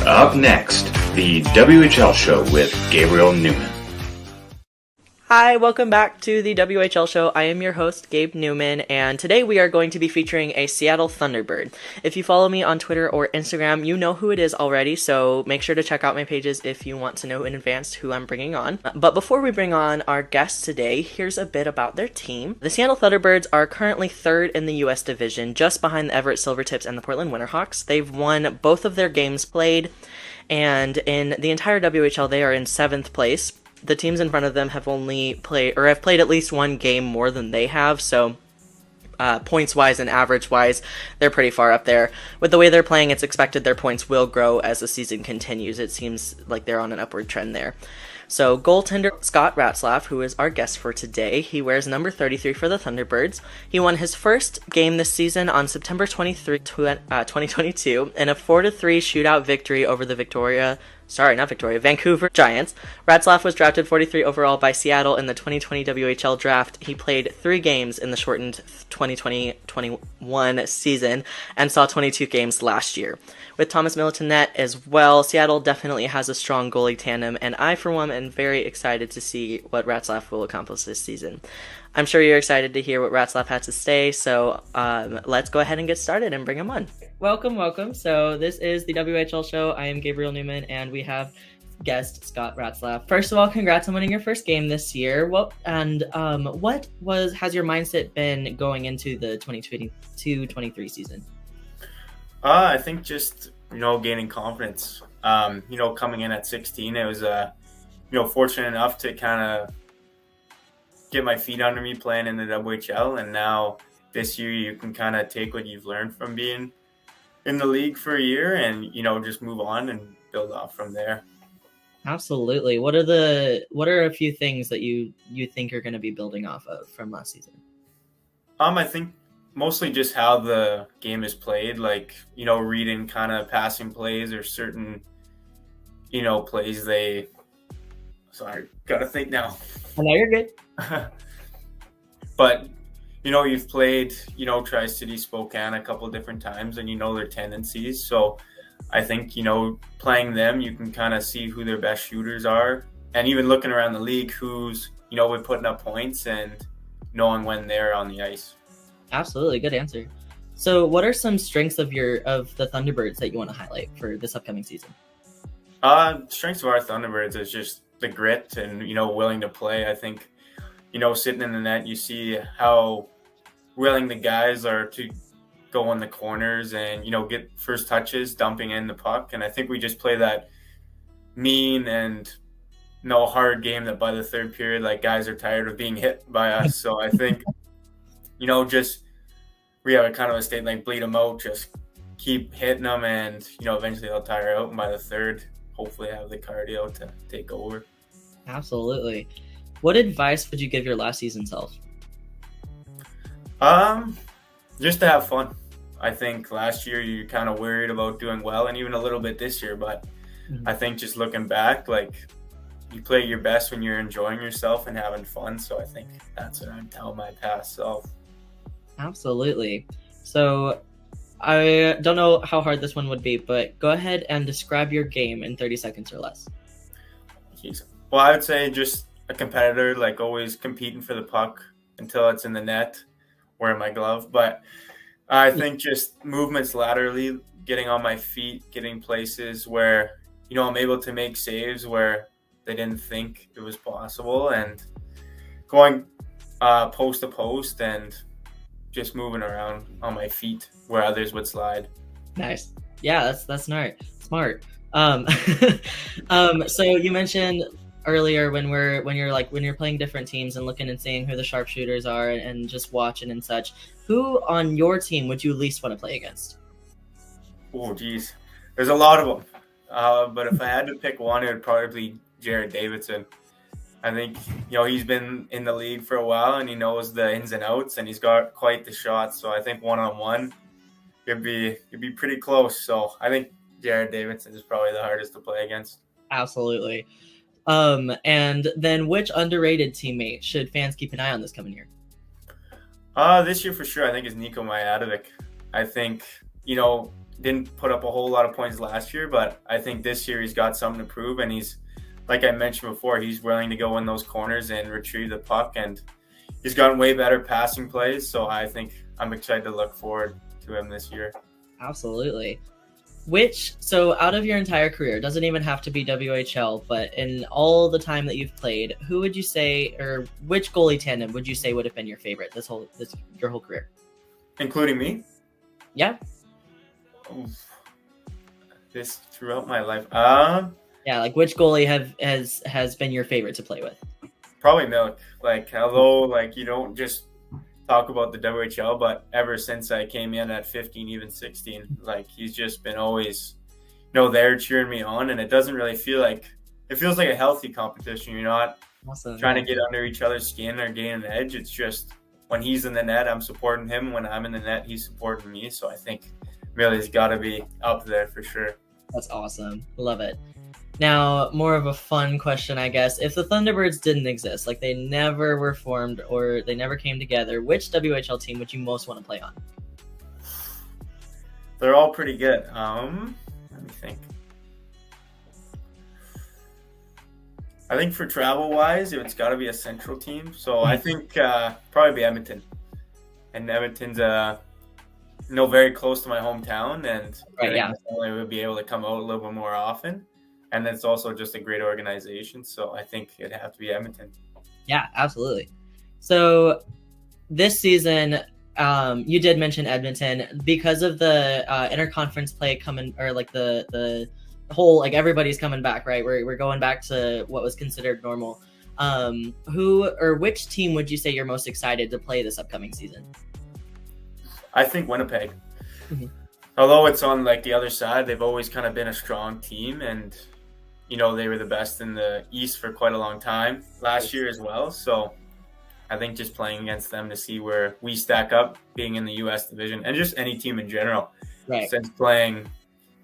Up next, the WHL Show with Gabriel Neumann. Hi, welcome back to the WHL Show. I am your host, Gabe Neumann, and today we are going to be featuring a Seattle Thunderbird. If you follow me on Twitter or Instagram, you know who it is already, so make sure to check out my pages if you want to know in advance who I'm bringing on. But before we bring on our guest today, here's a bit about their team. The Seattle Thunderbirds are currently third in the U.S. division, just behind the Everett Silvertips and the Portland Winterhawks. They've won both of their games played, and in the entire WHL, they are in 7th place. The teams in front of them have played at least one game more than they have, so points-wise and average-wise, they're pretty far up there. With the way they're playing, it's expected their points will grow as the season continues. It seems like they're on an upward trend there. So, goaltender Scott Ratzlaff, who is our guest for today, he wears number 33 for the Thunderbirds. He won his first game this season on September 23, 2022, in a 4-3 shootout victory over the Vancouver Giants. Ratslaff was drafted 43 overall by Seattle in the 2020 WHL draft. He played 3 games in the shortened 2020-21 season and saw 22 games last year. With Thomas Middleton-Net as well, Seattle definitely has a strong goalie tandem, and I, for one, am very excited to see what Ratslaff will accomplish this season. I'm sure you're excited to hear what Ratslaff had to say, so let's go ahead and get started and bring him on. Welcome. So this is the WHL Show. I am Gabriel Neumann, and we have guest Scott Ratzlaff. First of all, congrats on winning your first game this year. What has your mindset been going into the 2022-23 season? I think just, gaining confidence. Coming in at 16, it was, fortunate enough to kind of get my feet under me playing in the WHL. And now this year you can kind of take what you've learned from being in the league for a year and, just move on and build off from there. Absolutely. What are a few things that you think you're going to be building off of from last season? I think mostly just how the game is played, like, reading kind of passing plays or certain, plays gotta think now. I know you're good. But, you've played, Tri-City, Spokane a couple different times and their tendencies. So I think, playing them, you can kind of see who their best shooters are. And even looking around the league, who's, been putting up points and knowing when they're on the ice. Absolutely. Good answer. So what are some strengths of the Thunderbirds that you want to highlight for this upcoming season? Strengths of our Thunderbirds is just the grit and, willing to play. I think, sitting in the net, you see how willing the guys are to go in the corners and, get first touches, dumping in the puck. And I think we just play that mean and hard game that by the third period, like, guys are tired of being hit by us. So I think, just we have a kind of a state like bleed them out, just keep hitting them and, eventually they'll tire out. And by the third, hopefully have the cardio to take over. Absolutely. What advice would you give your last season self? Just to have fun. I think last year you kind of worried about doing well and even a little bit this year, but I think just looking back, like, you play your best when you're enjoying yourself and having fun. So I think that's what I'd tell my past self. Absolutely. So I don't know how hard this one would be, but go ahead and describe your game in 30 seconds or less. Jeez. Well, I would say just a competitor, like always competing for the puck until it's in the net, wearing my glove. But I think just movements laterally, getting on my feet, getting places where, I'm able to make saves where they didn't think it was possible, and going post to post and just moving around on my feet where others would slide. Nice. Yeah, that's smart. So you mentioned earlier when you're playing different teams and looking and seeing who the sharpshooters are and just watching and such, who on your team would you least want to play against? Oh, geez. There's a lot of them. But if I had to pick one, it would probably be Jared Davidson. I think, he's been in the league for a while and he knows the ins and outs and he's got quite the shot. So I think one-on-one it'd be pretty close. So I think Jared Davidson is probably the hardest to play against. Absolutely. And then which underrated teammate should fans keep an eye on this coming year? This year for sure, I think is Nico Majadovic. I think, didn't put up a whole lot of points last year, but I think this year he's got something to prove, and he's, like I mentioned before, he's willing to go in those corners and retrieve the puck, and he's gotten way better passing plays, so I think I'm excited to look forward to him this year. Absolutely. So out of your entire career, doesn't even have to be WHL, but in all the time that you've played, who would you say, or which goalie tandem would you say would have been your favorite your whole career? Including me? Yeah. Oof. This throughout my life. Yeah, like which goalie has been your favorite to play with? Probably Milk. Like, although like you don't just talk about the WHL, but ever since I came in at 15, even 16, like he's just been always, there cheering me on, and it doesn't really feel like, it feels like a healthy competition. You're not trying to get under each other's skin or gain an edge. It's just when he's in the net, I'm supporting him. When I'm in the net, he's supporting me. So I think Millie's got to be up there for sure. That's awesome. Love it. Now, more of a fun question, I guess. If the Thunderbirds didn't exist, like they never were formed or they never came together, which WHL team would you most want to play on? They're all pretty good. Let me think. I think for travel-wise, it's got to be a central team. So I think probably be Edmonton. And Edmonton's very close to my hometown, and I would be able to come out a little bit more often. And it's also just a great organization, so I think it'd have to be Edmonton. Yeah, absolutely. So this season, you did mention Edmonton because of the interconference play coming, or like the whole, like everybody's coming back, right? We're going back to what was considered normal. Who or which team would you say you're most excited to play this upcoming season? I think Winnipeg. Mm-hmm. Although it's on like the other side, they've always kind of been a strong team, and they were the best in the East for quite a long time last year as well. So I think just playing against them to see where we stack up, being in the U.S. division, and just any team in general. Right.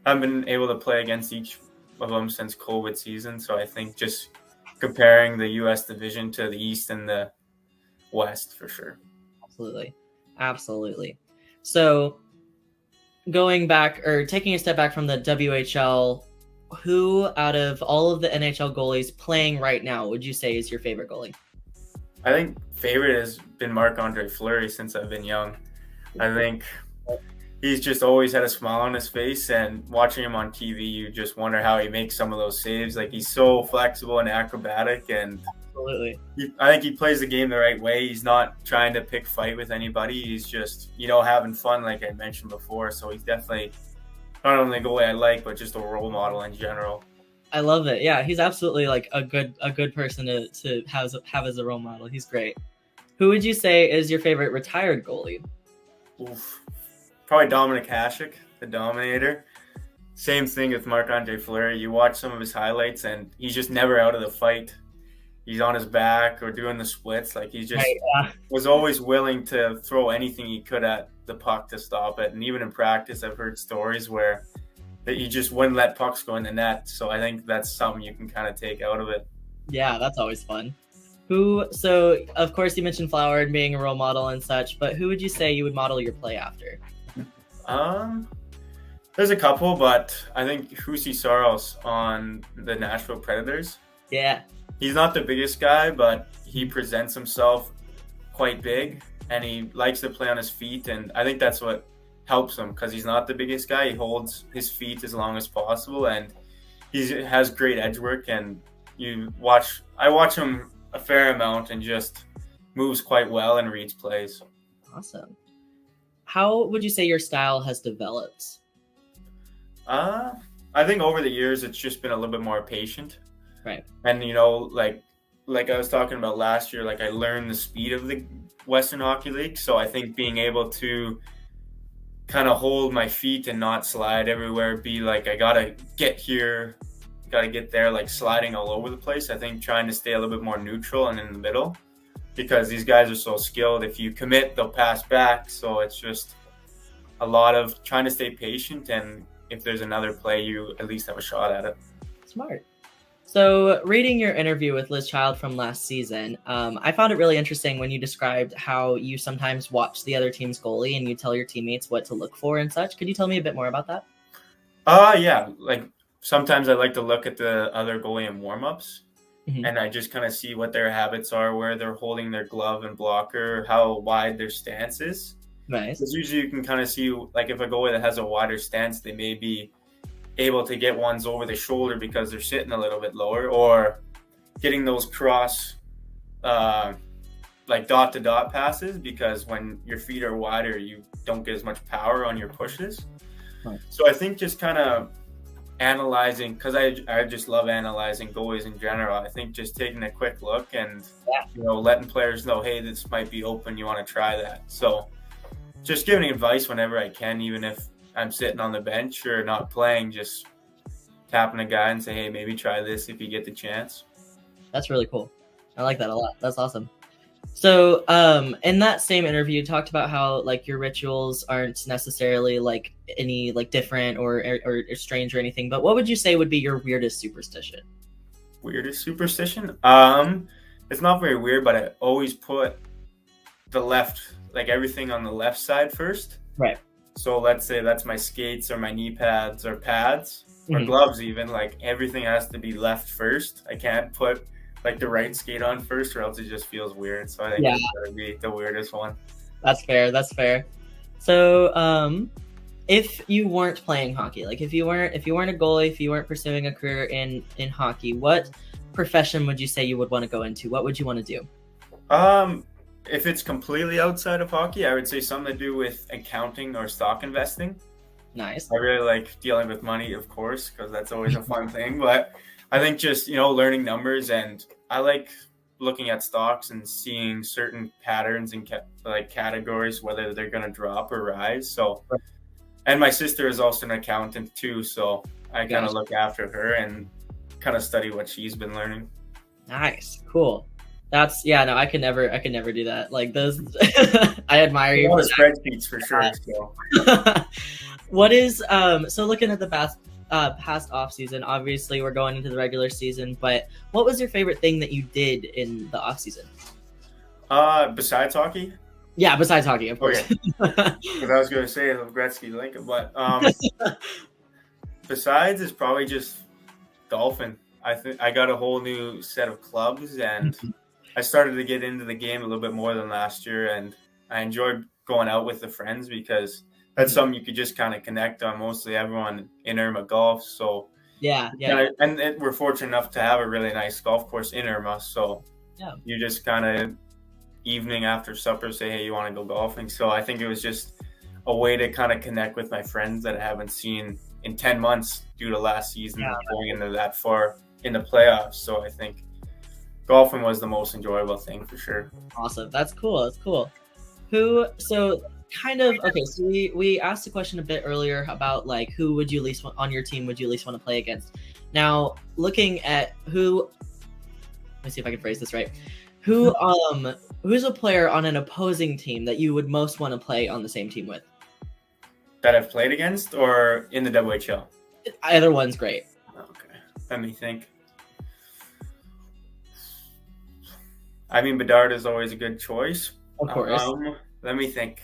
I've been able to play against each of them since COVID season. So I think just comparing the U.S. division to the East and the West for sure. Absolutely. So going back or taking a step back from the WHL, who out of all of the NHL goalies playing right now would you say is your favorite goalie? I think favorite has been Marc-Andre Fleury since I've been young. I think he's just always had a smile on his face, and watching him on TV, you just wonder how he makes some of those saves. Like, he's so flexible and acrobatic, and absolutely, I think he plays the game the right way. He's not trying to pick fight with anybody. He's just, having fun, like I mentioned before. So he's definitely not only a goalie I like, but just a role model in general. I love it. Yeah, he's absolutely like a good person to have as a role model. He's great. Who would you say is your favorite retired goalie? Oof. Probably Dominic Hasek, the Dominator. Same thing with Marc-Andre Fleury. You watch some of his highlights, and he's just never out of the fight. He's on his back or doing the splits. Like, he just was always willing to throw anything he could at the puck to stop it. And even in practice, I've heard stories where he just wouldn't let pucks go in the net. So I think that's something you can kind of take out of it. Yeah, that's always fun. So of course you mentioned Flower and being a role model and such, but who would you say you would model your play after? There's a couple, but I think Husi Saros on the Nashville Predators. Yeah. He's not the biggest guy, but he presents himself quite big, and he likes to play on his feet, and I think that's what helps him, because he's not the biggest guy. He holds his feet as long as possible, and he has great edge work, and I watch him a fair amount, and just moves quite well and reads plays. Awesome. How would you say your style has developed? I think over the years it's just been a little bit more patient. Right. And like I was talking about last year, like I learned the speed of the Western Hockey League. So I think being able to kind of hold my feet and not slide everywhere, be like, I gotta get here, gotta get there, like sliding all over the place. I think trying to stay a little bit more neutral and in the middle, because these guys are so skilled. If you commit, they'll pass back. So it's just a lot of trying to stay patient, and if there's another play, you at least have a shot at it. Smart. So, reading your interview with Liz Child from last season, I found it really interesting when you described how you sometimes watch the other team's goalie and you tell your teammates what to look for and such. Could you tell me a bit more about that? Yeah. Like sometimes I like to look at the other goalie in warm-ups, Mhm. and I just kind of see what their habits are, where they're holding their glove and blocker, how wide their stance is. Nice. Because usually you can kind of see, like, if a goalie that has a wider stance, they may be able to get ones over the shoulder because they're sitting a little bit lower, or getting those cross, like dot to dot passes, because when your feet are wider, you don't get as much power on your pushes. Right. So I think just kind of analyzing, because I just love analyzing goalies in general. I think just taking a quick look and letting players know, hey, this might be open, you want to try that. So just giving advice whenever I can, even if I'm sitting on the bench or not playing, just tapping a guy and say, hey, maybe try this if you get the chance. That's really cool. I like that a lot. That's awesome. So, in that same interview, you talked about how like your rituals aren't necessarily like any like different or strange or anything. But what would you say would be your weirdest superstition? Weirdest superstition? It's not very weird, but I always put the left, like everything on the left side first. Right. So let's say that's my skates or my knee pads or pads or gloves even. Like everything has to be left first. I can't put like the right skate on first, or else it just feels weird. So I think that's gotta be the weirdest one. That's fair. That's fair. So, if you weren't playing hockey, like if you weren't a goalie, if you weren't pursuing a career in hockey, what profession would you say you would want to go into? What would you want to do? If it's completely outside of hockey, I would say something to do with accounting or stock investing. Nice. I really like dealing with money, of course, because that's always a fun thing. But I think just, learning numbers, and I like looking at stocks and seeing certain patterns and categories, whether they're going to drop or rise. So, and my sister is also an accountant too. So I kind of look after her and kind of study what she's been learning. Nice. Cool. That's no, I could never do that. Like those, I admire you. Spreadsheets for sure. So. What is so looking at the past off season? Obviously, we're going into the regular season, but what was your favorite thing that you did in the off season? Besides hockey. Yeah, besides hockey, of course. Okay. Because I was going to say Gretzky, Lincoln, but besides is probably just golfing. I think I got a whole new set of clubs, and I started to get into the game a little bit more than last year, and I enjoyed going out with the friends because that's something you could just kind of connect on. Mostly everyone in Irma golf, so and we're fortunate enough to have a really nice golf course in Irma, so you just kind of evening after supper say, hey, you want to go golfing? So I think it was just a way to kind of connect with my friends that I haven't seen in 10 months due to last season going into that far in the playoffs. So I think golfing was the most enjoyable thing for sure. Awesome. That's cool. So we asked a question a bit earlier about like who would you least on your team would you least want to play against? Now, looking at let me see if I can phrase this right. Who's a player on an opposing team that you would most want to play on the same team with? That I've played against or in the WHL? Either one's great. Okay. Let me think. I mean, Bedard is always a good choice. Of course. Let me think.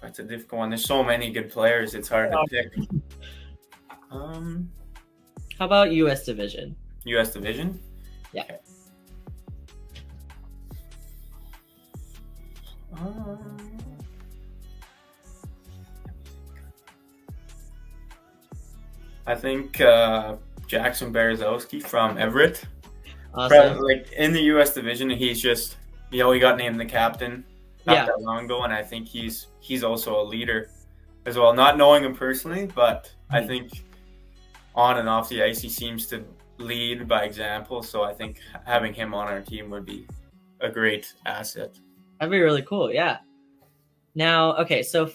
That's a difficult one. There's so many good players. It's hard to pick. How about U.S. Division? U.S. Division? Yeah. Okay. I think Jackson Berezowski from Everett. Awesome. Like in the U.S. Division, he's just he got named the captain not that long ago, and I think he's also a leader as well. Not knowing him personally, but I think on and off the ice he seems to lead by example. So I think having him on our team would be a great asset. That'd be really cool. Yeah. Now, okay, so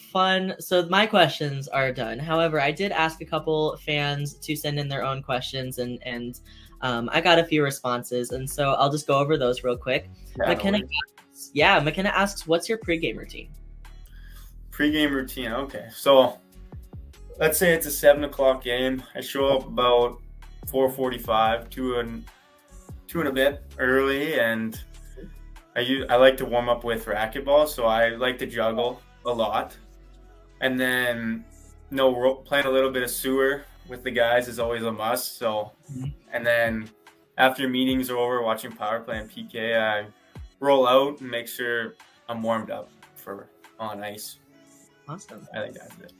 my questions are done. However, I did ask a couple fans to send in their own questions, and I got a few responses, and so I'll just go over those real quick. McKenna asks, what's your pregame routine? Pregame routine, okay. So let's say it's a 7 o'clock game. I show up about 4:45, two and a bit early, and I like to warm up with racquetball, so I like to juggle a lot. And then, playing a little bit of sewer with the guys is always a must. So, and then after meetings are over, watching power play and PK, I roll out and make sure I'm warmed up for on ice. Awesome. I think that's it.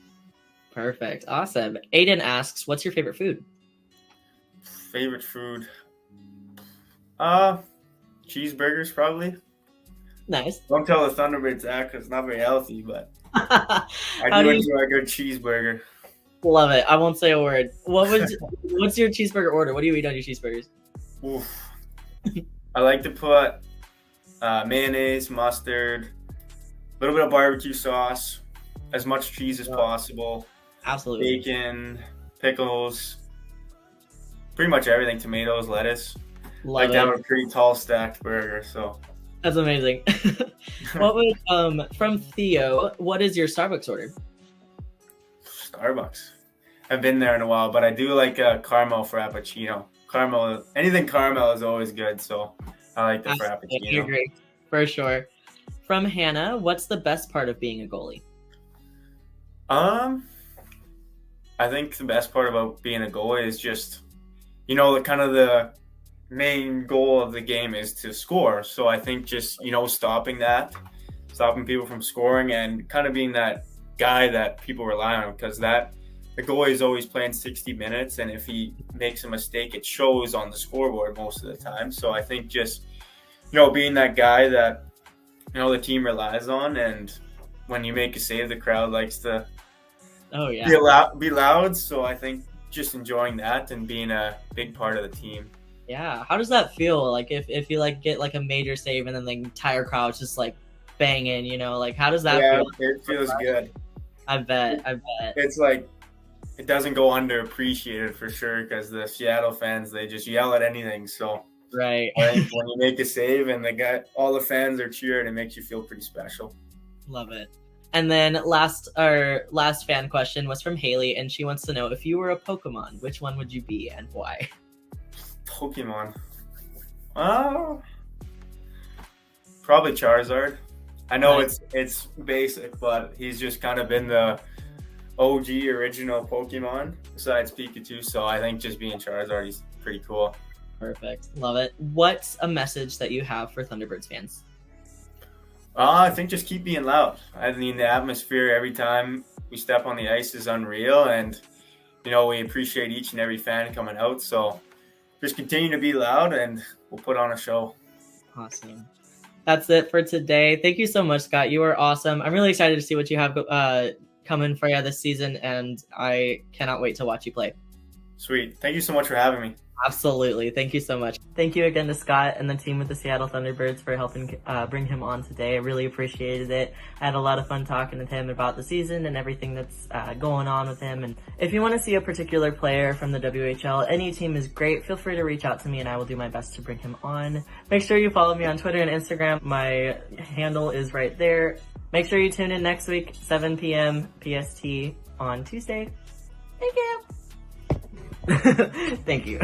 Perfect. Awesome. Aiden asks, what's your favorite food? Favorite food? Cheeseburgers probably. Nice. Don't tell the Thunderbirds that because it's not very healthy, but I do enjoy a good cheeseburger. Love it. I won't say a word. What's your cheeseburger order? What do you eat on your cheeseburgers? Oof. I like to put mayonnaise, mustard, a little bit of barbecue sauce, as much cheese as possible. Absolutely. Bacon, pickles, pretty much everything. Tomatoes, lettuce. Love to have a pretty tall stacked burger. So that's amazing. What would from Theo? What is your Starbucks order? Starbucks. I've been there in a while, but I do like a caramel frappuccino. Anything caramel is always good. So I like the frappuccino. You're great, for sure. From Hannah, what's the best part of being a goalie? I think the best part about being a goalie is just, the main goal of the game is to score. So I think just, stopping people from scoring and kind of being that guy that people rely on, because the goalie is always playing 60 minutes. And if he makes a mistake, it shows on the scoreboard most of the time. So I think just, being that guy that, the team relies on. And when you make a save, the crowd likes to be loud. So I think just enjoying that and being a big part of the team. Yeah. How does that feel? Like if you get a major save and then the entire crowd's just banging, how does that feel? It feels good. I bet. It's it doesn't go underappreciated for sure, because the Seattle fans, they just yell at anything. So right. When you make a save and all the fans are cheering, it makes you feel pretty special. Love it. And then our last fan question was from Haley, and she wants to know, if you were a Pokemon, which one would you be and why? Pokemon. Probably Charizard. I know it's basic, but he's just kind of been the OG original Pokemon besides Pikachu. So I think just being Charizard, he's pretty cool. Perfect. Love it. What's a message that you have for Thunderbirds fans? I think just keep being loud. I mean, the atmosphere every time we step on the ice is unreal, and we appreciate each and every fan coming out. So just continue to be loud, and we'll put on a show. Awesome. That's it for today. Thank you so much, Scott. You are awesome. I'm really excited to see what you have coming for you this season, and I cannot wait to watch you play. Sweet. Thank you so much for having me. Absolutely. Thank you so much. Thank you again to Scott and the team with the Seattle Thunderbirds for helping bring him on today. I really appreciated it. I had a lot of fun talking to him about the season and everything that's going on with him. And if you want to see a particular player from the WHL, any team is great. Feel free to reach out to me and I will do my best to bring him on. Make sure you follow me on Twitter and Instagram. My handle is right there. Make sure you tune in next week, 7 p.m. PST on Tuesday. Thank you. Thank you.